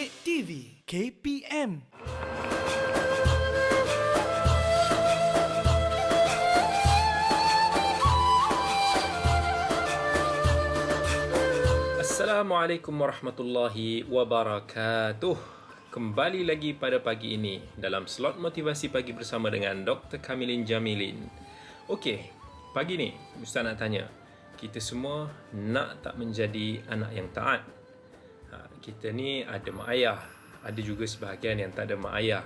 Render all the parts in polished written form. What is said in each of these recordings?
Kek TV KPM. Assalamualaikum warahmatullahi wabarakatuh. Kembali lagi pada pagi ini dalam slot motivasi pagi bersama dengan Dr. Kamilin Jamilin. Okey, pagi ni Ustaz nak tanya, kita semua nak tak menjadi anak yang taat? Kita ni ada mak ayah, ada juga sebahagian yang tak ada mak ayah.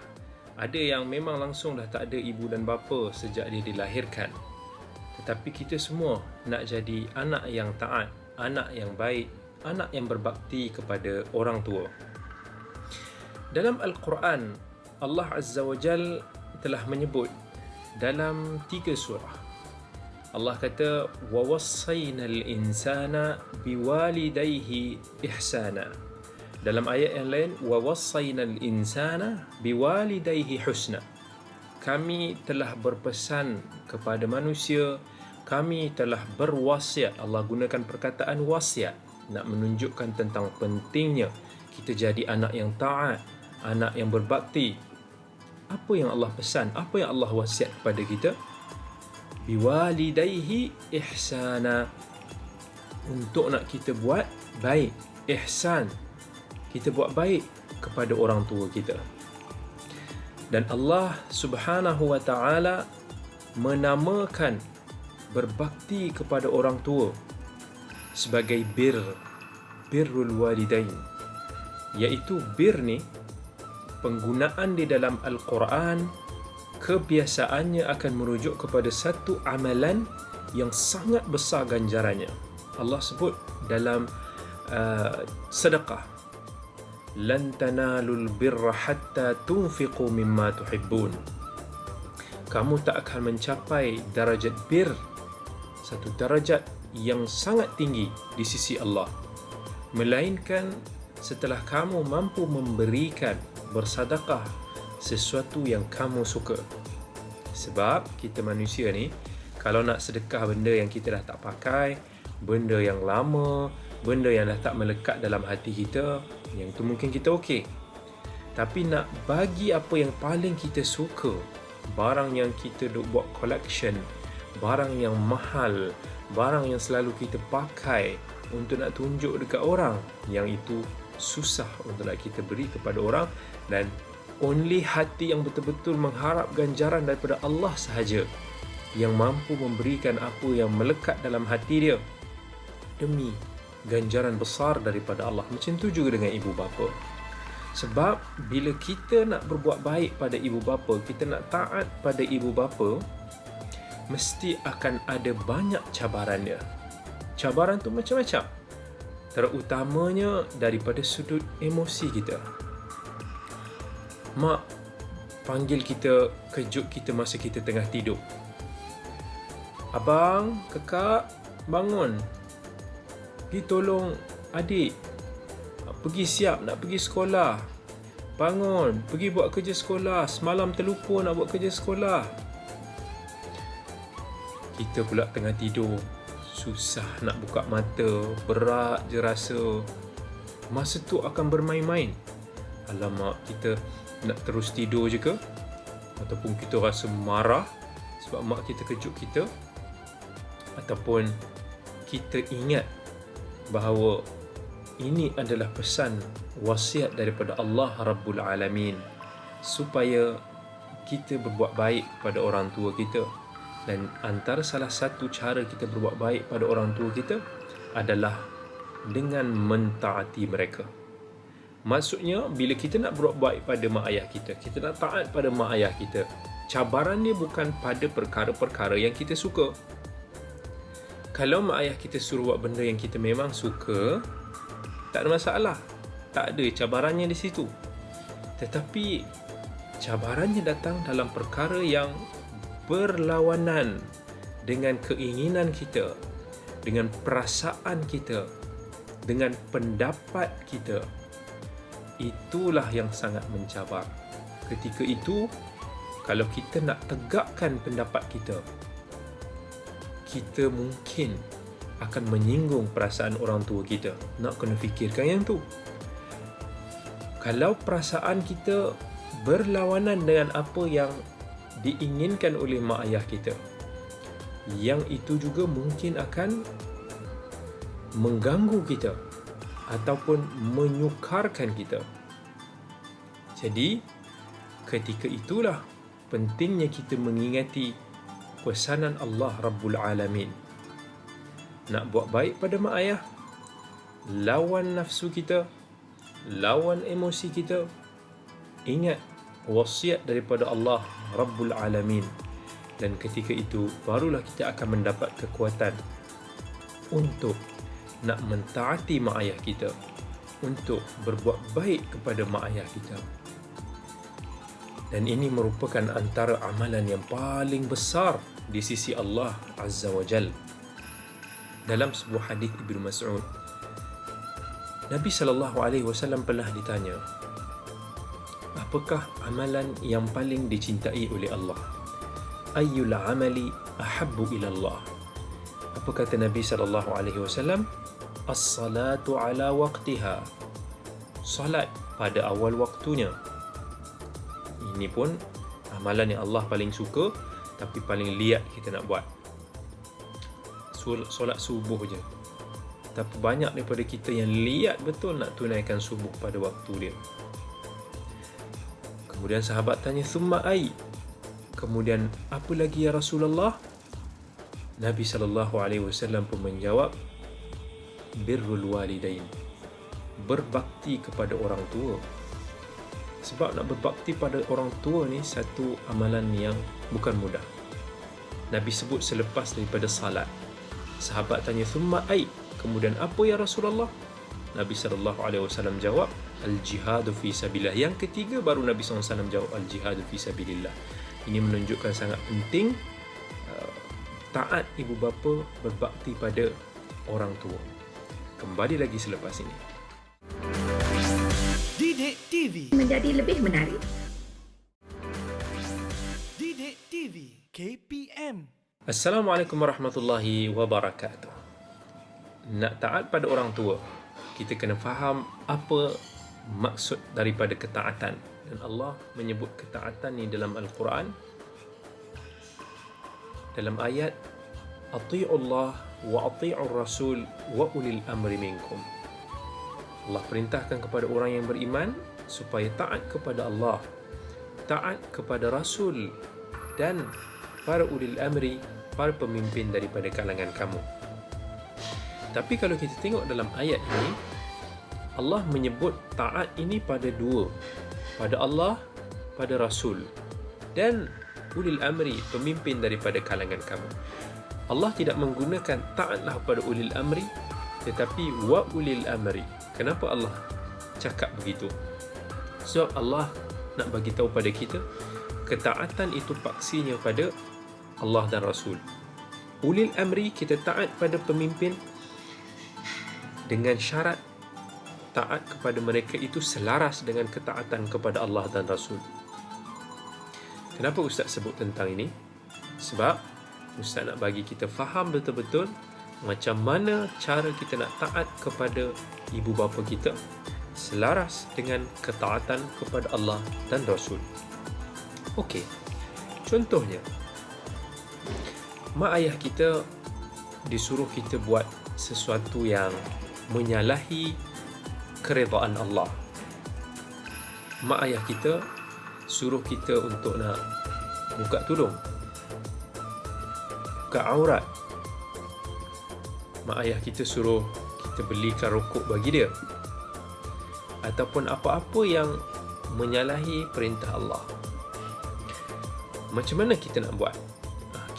Ada yang memang langsung dah tak ada ibu dan bapa sejak dia dilahirkan. Tetapi kita semua nak jadi anak yang taat, anak yang baik, anak yang berbakti kepada orang tua. Dalam Al-Quran, Allah Azza wa Jal telah menyebut dalam 3 surah. Allah kata, وَوَصَّيْنَا الْإِنسَانَ بِوَالِدَيْهِ إِحْسَانًا. Dalam ayat yang lain, وَوَصَّيْنَا الْإِنسَانَ بِوَالِدَيْهِ حُسْنًا. Kami telah berpesan kepada manusia, kami telah berwasiat. Allah gunakan perkataan wasiat nak menunjukkan tentang pentingnya kita jadi anak yang taat, anak yang berbakti. Apa yang Allah pesan? Apa yang Allah wasiat kepada kita? Biwalidayhi ihsana. Untuk nak kita buat baik, ihsan. Kita buat baik kepada orang tua kita. Dan Allah Subhanahu wa taala menamakan berbakti kepada orang tua sebagai birrul walidain. Iaitu bir ni, penggunaan di dalam Al-Quran kebiasaannya akan merujuk kepada satu amalan yang sangat besar ganjarannya. Allah sebut dalam sedekah, lan tanalul birra hatta tunfiqu mimma tuhibbun. Kamu tak akan mencapai darajat bir, satu darajat yang sangat tinggi di sisi Allah, melainkan setelah kamu mampu memberikan, bersedekah sesuatu yang kamu suka. Sebab kita manusia ni, kalau nak sedekah benda yang kita dah tak pakai, benda yang lama, benda yang dah tak melekat dalam hati kita, yang tu mungkin kita okey. Tapi nak bagi apa yang paling kita suka, barang yang kita duk buat collection, barang yang mahal, barang yang selalu kita pakai untuk nak tunjuk dekat orang, yang itu susah untuk nak kita beri kepada orang. Dan only hati yang betul-betul mengharap ganjaran daripada Allah sahaja yang mampu memberikan apa yang melekat dalam hati dia demi ganjaran besar daripada Allah. Macam tu juga dengan ibu bapa. Sebab bila kita nak berbuat baik pada ibu bapa, kita nak taat pada ibu bapa, mesti akan ada banyak cabaran dia. Cabaran tu macam-macam. Terutamanya daripada sudut emosi kita. Mak panggil kita, kejut kita masa kita tengah tidur. Abang, kakak, bangun. Pergi tolong adik. Pergi siap nak pergi sekolah. Bangun, pergi buat kerja sekolah. Semalam terlupa nak buat kerja sekolah. Kita pula tengah tidur, susah nak buka mata, berat je rasa. Masa tu akan bermain-main. Alamak, kita nak terus tidur je ke? Ataupun kita rasa marah sebab mak kita kejut kita? Ataupun kita ingat bahawa ini adalah pesan wasiat daripada Allah Rabbul Alamin supaya kita berbuat baik kepada orang tua kita. Dan antara salah satu cara kita berbuat baik pada orang tua kita adalah dengan mentaati mereka. Maksudnya, bila kita nak berbuat baik pada mak ayah kita, kita nak taat pada mak ayah kita, cabaran dia bukan pada perkara-perkara yang kita suka. Kalau mak ayah kita suruh buat benda yang kita memang suka, tak ada masalah. Tak ada cabarannya di situ. Tetapi cabarannya datang dalam perkara yang berlawanan dengan keinginan kita, dengan perasaan kita, dengan pendapat kita. Itulah yang sangat mencabar. Ketika itu, kalau kita nak tegakkan pendapat kita, kita mungkin akan menyinggung perasaan orang tua kita. Nak kena fikirkan yang tu. Kalau perasaan kita berlawanan dengan apa yang diinginkan oleh mak ayah kita, yang itu juga mungkin akan mengganggu kita ataupun menyukarkan kita. Jadi, ketika itulah pentingnya kita mengingati pesanan Allah Rabbul Alamin. Nak buat baik pada mak ayah, lawan nafsu kita, lawan emosi kita. Ingat wasiat daripada Allah Rabbul Alamin. Dan ketika itu barulah kita akan mendapat kekuatan untuk nak mentaati mak ayah kita, untuk berbuat baik kepada mak ayah kita. Dan ini merupakan antara amalan yang paling besar di sisi Allah Azza wa Jal. Dalam sebuah hadis Ibnu Mas'ud, Nabi SAW pernah ditanya, apakah amalan yang paling dicintai oleh Allah? Ayyul amali ahabbu ila Allah? Apa kata Nabi SAW? As-salatu ala waqtiha. Salat pada awal waktunya. Ini pun amalan yang Allah paling suka, tapi paling liat kita nak buat. Solat subuh je. Tapi banyak daripada kita yang liat betul nak tunaikan subuh pada waktu dia. Kemudian sahabat tanya, "Thumma ai?" Kemudian apa lagi ya Rasulullah? Nabi SAW pun menjawab, birrul walidain. Berbakti kepada orang tua. Sebab nak berbakti pada orang tua ni satu amalan yang bukan mudah. Nabi sebut selepas daripada salat. Sahabat tanya, "Thumma ai?" Kemudian apa ya Rasulullah? Nabi SAW jawab, al-jihadu fi sabilillah. Yang ketiga baru Nabi SAW jawab, al-jihadu fi sabilillah. Ini menunjukkan sangat penting taat ibu bapa, berbakti pada orang tua. Kembali lagi selepas ini. Didik TV. Menjadi lebih menarik. Didik TV KPM. Assalamualaikum warahmatullahi wabarakatuh. Nak taat pada orang tua, kita kena faham apa maksud daripada ketaatan. Dan Allah menyebut ketaatan ni dalam Al-Quran dalam ayat Ati'ullah wa ati'ur rasul wa ulil amri minkum. Allah perintahkan kepada orang yang beriman supaya taat kepada Allah, taat kepada Rasul dan para ulil amri, para pemimpin daripada kalangan kamu. Tapi kalau kita tengok dalam ayat ini, Allah menyebut taat ini pada dua, pada Allah, pada Rasul dan ulil amri, pemimpin daripada kalangan kamu. Allah tidak menggunakan taatlah pada ulil amri, tetapi wa ulil amri. Kenapa Allah cakap begitu? Sebab Allah nak bagi tahu pada kita, ketaatan itu paksinya pada Allah dan Rasul. Ulil amri, kita taat pada pemimpin dengan syarat taat kepada mereka itu selaras dengan ketaatan kepada Allah dan Rasul. Kenapa Ustaz sebut tentang ini? Sebab Ustaz nak bagi kita faham betul-betul macam mana cara kita nak taat kepada ibu bapa kita selaras dengan ketaatan kepada Allah dan Rasul. Okey, contohnya, mak ayah kita disuruh kita buat sesuatu yang menyalahi keredaan Allah. Mak ayah kita suruh kita untuk nak buka tudung, buka aurat. Mak ayah kita suruh kita belikan rokok bagi dia, ataupun apa-apa yang menyalahi perintah Allah. Macam mana kita nak buat?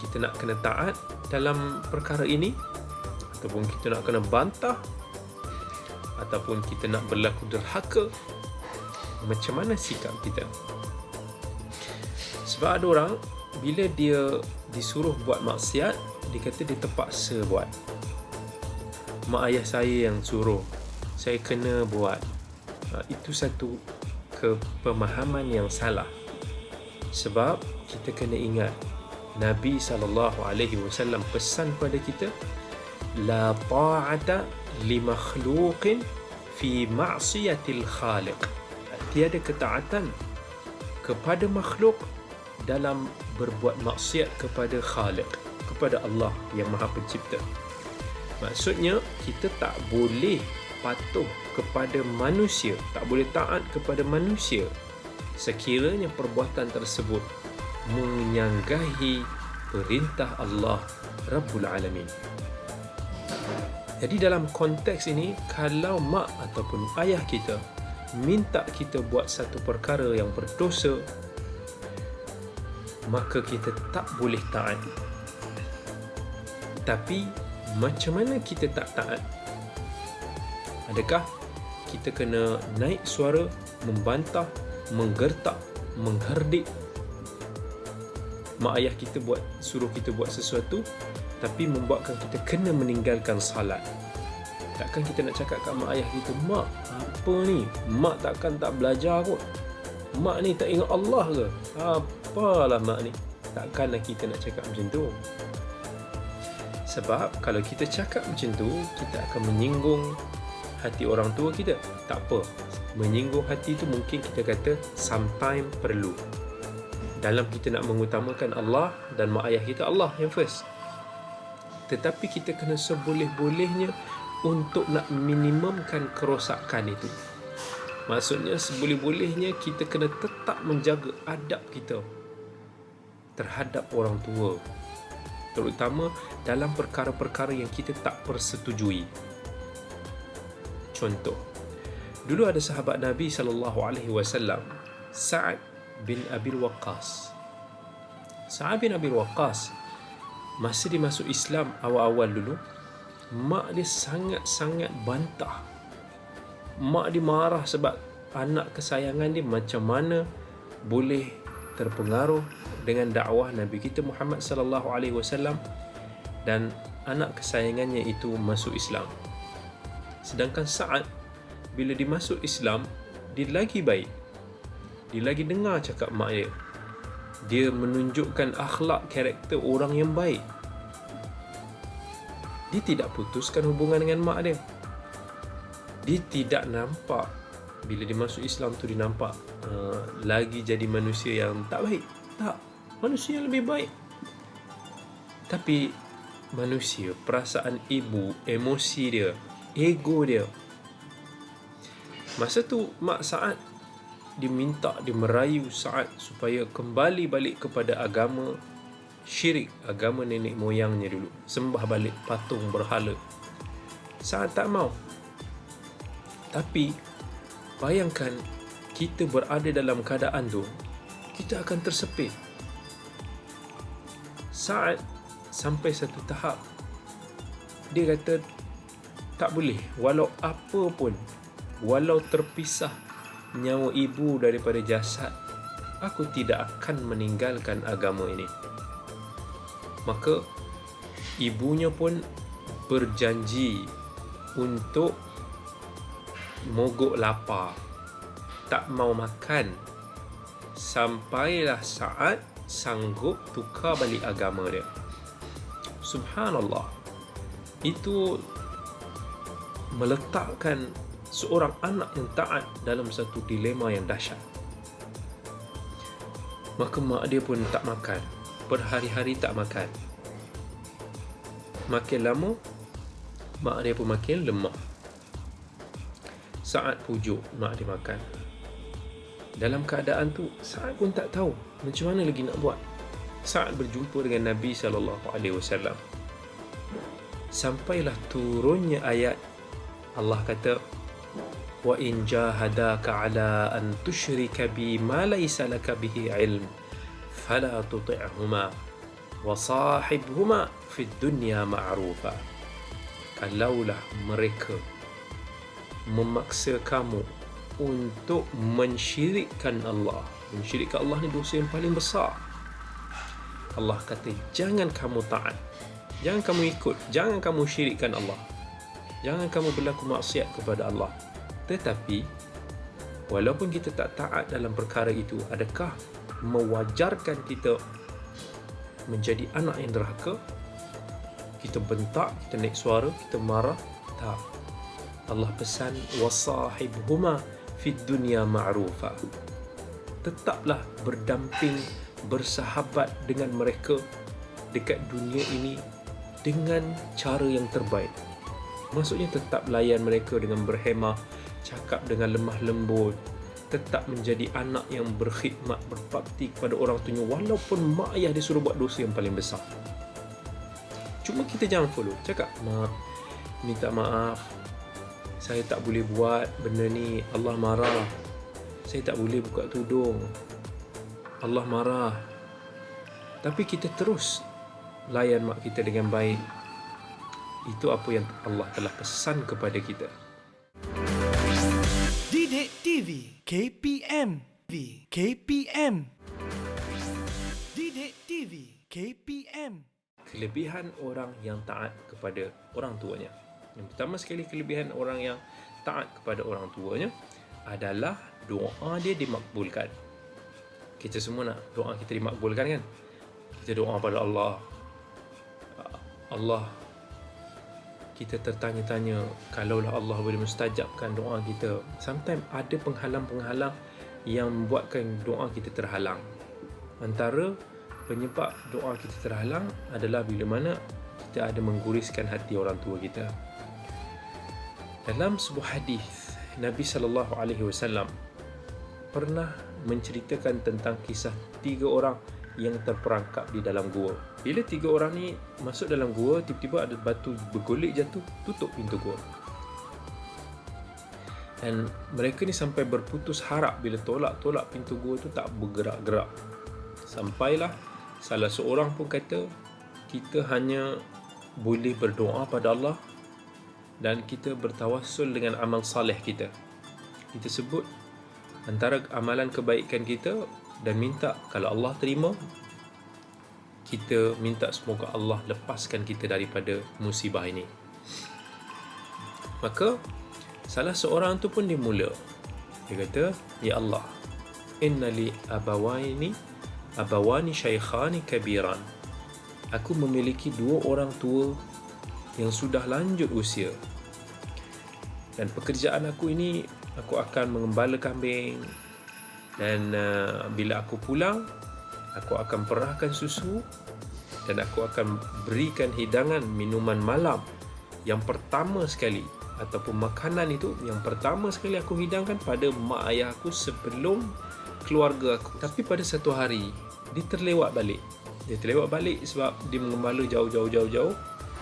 Kita nak kena taat dalam perkara ini, ataupun kita nak kena bantah, ataupun kita nak berlaku derhaka? Macam mana sikap kita? Sebab ada orang bila dia disuruh buat maksiat, dia kata dia terpaksa buat. Mak ayah saya yang suruh, saya kena buat. Itu satu kepemahaman yang salah. Sebab kita kena ingat, Nabi SAW pesan pada kita, la ta'ata li makhluqin fi ma'siyatil khaliq. tiada ketaatan kepada makhluk dalam berbuat maksiat kepada Khaliq, kepada Allah yang Maha Pencipta. Maksudnya, kita tak boleh patuh kepada manusia, tak boleh taat kepada manusia sekiranya perbuatan tersebut menyanggahi perintah Allah Rabbul Alamin. Jadi dalam konteks ini, kalau mak ataupun ayah kita minta kita buat satu perkara yang berdosa, maka kita tak boleh taat. Tapi macam mana kita tak taat? Adakah kita kena naik suara, membantah, menggertak, mengherdik mak ayah kita suruh kita buat sesuatu, tapi membuatkan kita kena meninggalkan salat? Takkan kita nak cakap kat mak ayah kita, mak, apa ni? Mak takkan tak belajar kot. Mak ni tak ingat Allah ke? Apalah mak ni. Takkanlah kita nak cakap macam tu. Sebab kalau kita cakap macam tu, kita akan menyinggung hati orang tua kita. Tak apa. Menyinggung hati tu mungkin kita kata sometimes perlu. Dalam kita nak mengutamakan Allah dan mak ayah kita, Allah yang first. Tetapi kita kena seboleh-bolehnya untuk nak minimumkan kerosakan itu. Maksudnya seboleh-bolehnya kita kena tetap menjaga adab kita terhadap orang tua, terutama dalam perkara-perkara yang kita tak persetujui. Contoh, dulu ada sahabat Nabi SAW, Sa'ad bin Abi Waqqas. Sa'ad bin Abi Waqqas, masa dia masuk Islam awal-awal dulu, mak dia sangat-sangat bantah. Mak dia marah sebab anak kesayangan dia macam mana boleh terpengaruh dengan dakwah Nabi kita Muhammad sallallahu alaihi wasallam dan anak kesayangannya itu masuk Islam. Sedangkan Sa'ad bila dia masuk Islam, dia lagi baik. Dia lagi dengar cakap mak dia. Dia menunjukkan akhlak karakter orang yang baik. Dia tidak putuskan hubungan dengan mak dia. Dia tidak nampak bila dia masuk Islam tu, dia nampak lagi jadi manusia yang tak baik. Tak, manusia yang lebih baik. Tapi manusia, perasaan ibu, emosi dia, ego dia. Masa tu mak Sa'ad dia minta, dia merayu Sa'ad supaya kembali balik kepada agama syirik, agama nenek moyangnya dulu, sembah balik patung berhala. Sa'ad tak mau. Tapi bayangkan kita berada dalam keadaan tu, kita akan tersepit. Sa'ad sampai satu tahap dia kata tak boleh, walau apa pun, walau terpisah nyawa ibu daripada jasad, aku tidak akan meninggalkan agama ini. Maka ibunya pun berjanji untuk mogok lapar, tak mau makan sampailah Sa'ad sanggup tukar balik agama dia. Subhanallah. Itu meletakkan seorang anak yang taat dalam satu dilema yang dahsyat. Maka mak dia pun tak makan, berhari-hari tak makan. Makin lama mak dia pun makin lemah. Sa'ad pujuk mak dia makan. Dalam keadaan tu, Sa'ad pun tak tahu macam mana lagi nak buat. Sa'ad berjumpa dengan Nabi SAW. Sampailah turunnya ayat Allah kata, wa in jahadaka ala an tusyrika bi ma laysa laka bihi ilm fala tuti'huma wa sahibhuma fid dunya ma'rufa. Kalaulah mereka memaksa kamu untuk mensyirikkan Allah. Mensyirikkan Allah ni dosa yang paling besar. Allah kata, jangan kamu taat, jangan kamu ikut, jangan kamu syirikkan Allah, jangan kamu berlaku maksiat kepada Allah. Tetapi walaupun kita tak taat dalam perkara itu, adakah mewajarkan kita menjadi anak yang derhaka? Kita bentak, kita naik suara, kita marah? Tak. Allah pesan, wasahibhuma fid dunya ma'rufa. Tetaplah berdamping, bersahabat dengan mereka dekat dunia ini dengan cara yang terbaik. Maksudnya tetap layan mereka dengan berhemah, cakap dengan lemah lembut, tetap menjadi anak yang berkhidmat, berbakti kepada orang tuanya walaupun mak ayah dia suruh buat dosa yang paling besar. Cuma kita jangan follow, cakap maaf, minta maaf, saya tak boleh buat benda ni, Allah marah. Saya tak boleh buka tudung, Allah marah. Tapi kita terus layan mak kita dengan baik. Itu apa yang Allah telah pesan kepada kita. Didik TV KPM KPM Didik TV KPM. Kelebihan orang yang taat kepada orang tuanya. Yang pertama sekali kelebihan orang yang taat kepada orang tuanya adalah doa dia dimakbulkan. Kita semua nak doa kita dimakbulkan kan? Kita doa pada Allah. Allah, kita tertanya-tanya, kalaulah Allah boleh mustajabkan doa kita. Sometimes ada penghalang-penghalang yang membuatkan doa kita terhalang. Antara penyebab doa kita terhalang adalah bila mana kita ada mengguriskan hati orang tua kita. Dalam sebuah hadis, Nabi SAW pernah menceritakan tentang kisah 3 orang yang terperangkap di dalam gua. Bila 3 orang ni masuk dalam gua, tiba-tiba ada batu bergolek jatuh, tutup pintu gua. Dan mereka ni sampai berputus harap bila tolak-tolak pintu gua tu tak bergerak-gerak. Sampailah salah seorang pun kata, kita hanya boleh berdoa pada Allah dan kita bertawassul dengan amal saleh kita. Kita sebut antara amalan kebaikan kita dan minta kalau Allah terima, kita minta semoga Allah lepaskan kita daripada musibah ini. Maka salah seorang tu pun dia mula, dia kata, ya Allah, inna li abawani syaikhani kabiran. Aku memiliki 2 orang tua yang sudah lanjut usia, dan pekerjaan aku ini, aku akan mengembala kambing, dan bila aku pulang, aku akan perahkan susu dan aku akan berikan hidangan minuman malam yang pertama sekali, ataupun makanan itu yang pertama sekali aku hidangkan pada mak ayah aku sebelum keluarga aku. Tapi pada satu hari dia terlewat balik. Dia terlewat balik sebab dia mengembala jauh.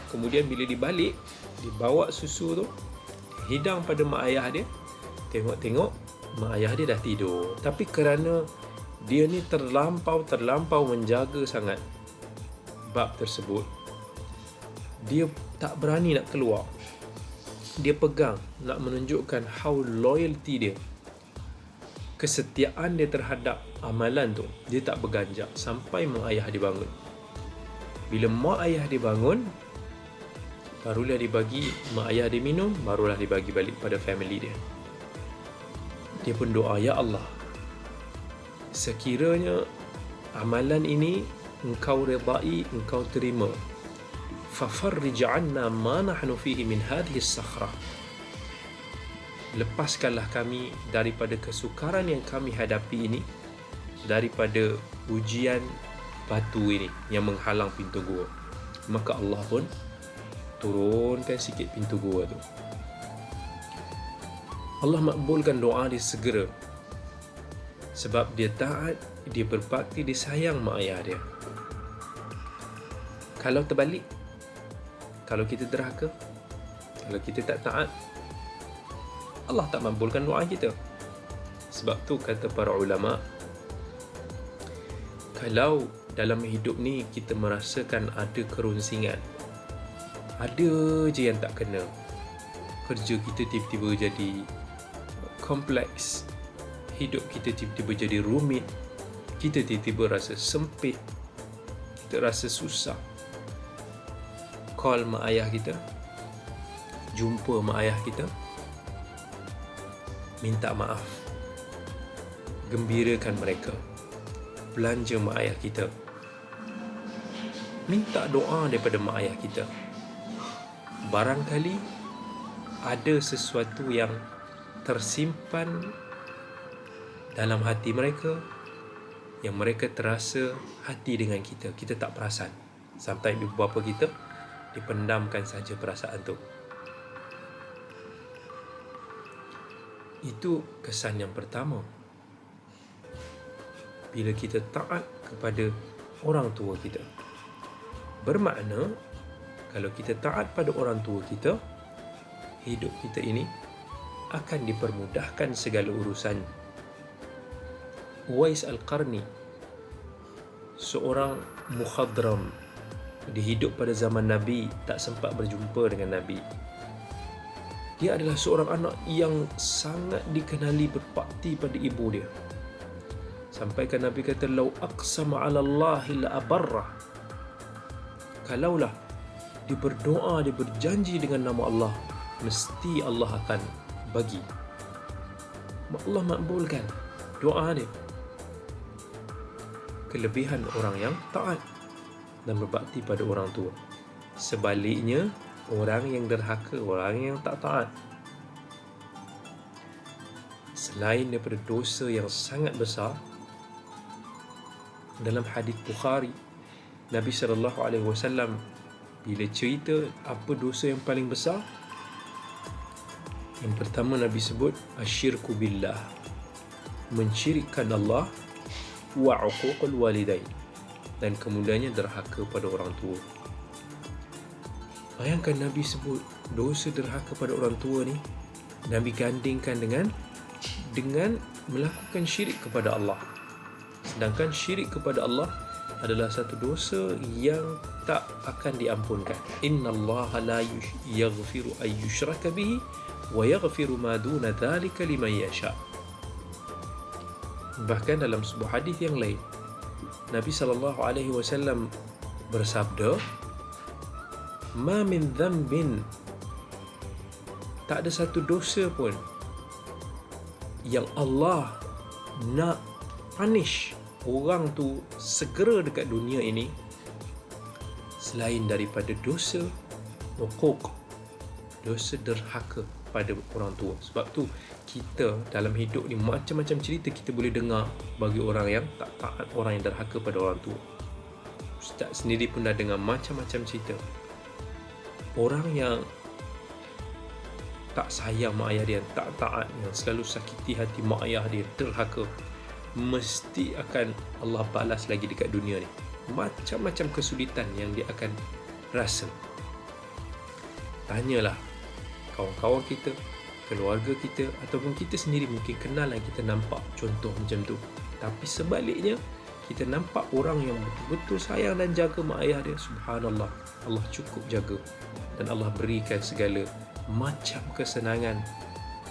Kemudian bila dia balik, dia bawa susu tu, hidang pada mak ayah dia. Tengok mak ayah dia dah tidur. Tapi kerana dia ni terlampau menjaga sangat bab tersebut, dia tak berani nak keluar. Dia pegang nak menunjukkan how loyalty dia, kesetiaan dia terhadap amalan tu. Dia tak berganjak sampai mak ayah dia bangun. Bila mak ayah dia bangun, barulah dia bagi mak ayah dia minum, barulah dia bagi balik pada family dia. Dia pun doa, ya Allah, sekiranya amalan ini Engkau redai, Engkau terima, fafarrij 'anna ma nahnu fihi min hadhihi as-sakhrah. Lepaskanlah kami daripada kesukaran yang kami hadapi ini, daripada ujian batu ini yang menghalang pintu gua. Maka Allah pun turunkan sikit pintu gua tu. Allah makbulkan doa dia segera, sebab dia taat, dia berbakti, dia sayang mak ayah dia. Kalau terbalik, kalau kita derhaka, kalau kita tak taat, Allah tak makbulkan doa kita. Sebab tu kata para ulama, kalau dalam hidup ni kita merasakan ada kerunsingan, ada je yang tak kena, kerja kita tiba-tiba jadi kompleks, hidup kita tiba-tiba jadi rumit, kita tiba-tiba rasa sempit, kita rasa susah, call mak ayah kita, jumpa mak ayah kita, minta maaf, gembirakan mereka, belanja mak ayah kita, minta doa daripada mak ayah kita. Barangkali ada sesuatu yang tersimpan dalam hati mereka yang mereka terasa hati dengan kita. Kita tak perasan. Sampai ibu bapa kita dipendamkan saja perasaan tu. Itu kesan yang pertama. Bila kita taat kepada orang tua kita. Bermakna, kalau kita taat pada orang tua kita, hidup kita ini akan dipermudahkan segala urusan. Uwais Al-Qarni, seorang mukhadram, dia hidup pada zaman Nabi, tak sempat berjumpa dengan Nabi. Dia adalah seorang anak yang sangat dikenali berbakti pada ibu dia. Sampaikan Nabi kata, "Lau aqsama 'ala Allahi la abarrah." Kalaulah dia berdoa, dia berjanji dengan nama Allah, mesti Allah akan bagi. Allah makbulkan doa dia. Kelebihan orang yang taat dan berbakti pada orang tua. Sebaliknya, orang yang derhaka, orang yang tak taat, selain daripada dosa yang sangat besar, dalam hadis Bukhari, Nabi SAW bila cerita apa dosa yang paling besar, yang pertama Nabi sebut asyirku billah, mensyirikkan Allah, wa uququl walidain, dan kemudiannya derhaka pada orang tua. Bayangkan Nabi sebut dosa derhaka pada orang tua ni, Nabi gandingkan dengan melakukan syirik kepada Allah. Sedangkan syirik kepada Allah adalah satu dosa yang tak akan diampunkan. Innallaha la yaghfiru ay yushraka bihi wa yaghfiru ma duna dzalika liman yasha. Bahkan dalam sebuah hadis yang lain, Nabi SAW bersabda, "Ma min dhanbin," tak ada satu dosa pun yang Allah nak punish orang tu segera dekat dunia ini selain daripada dosa uquq, dosa derhaka pada orang tua. Sebab tu kita dalam hidup ni macam-macam cerita kita boleh dengar bagi orang yang tak taat, orang yang derhaka pada orang tua. Ustaz sendiri pun dah dengar macam-macam cerita. Orang yang tak sayang mak ayah dia, tak taat, yang selalu sakiti hati mak ayah dia, derhaka, mesti akan Allah balas lagi dekat dunia ni. Macam-macam kesulitan yang dia akan rasa. Tanyalah kawan-kawan kita, keluarga kita, ataupun kita sendiri mungkin kenal yang kita nampak contoh macam tu. Tapi sebaliknya, kita nampak orang yang betul-betul sayang dan jaga mak ayah dia. Subhanallah, Allah cukup jaga dan Allah berikan segala macam kesenangan.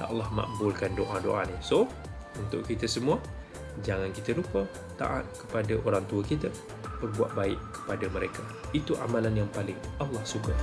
Allah makbulkan doa-doa ni. So, untuk kita semua, jangan kita lupa taat kepada orang tua kita, berbuat baik kepada mereka. Itu amalan yang paling Allah suka.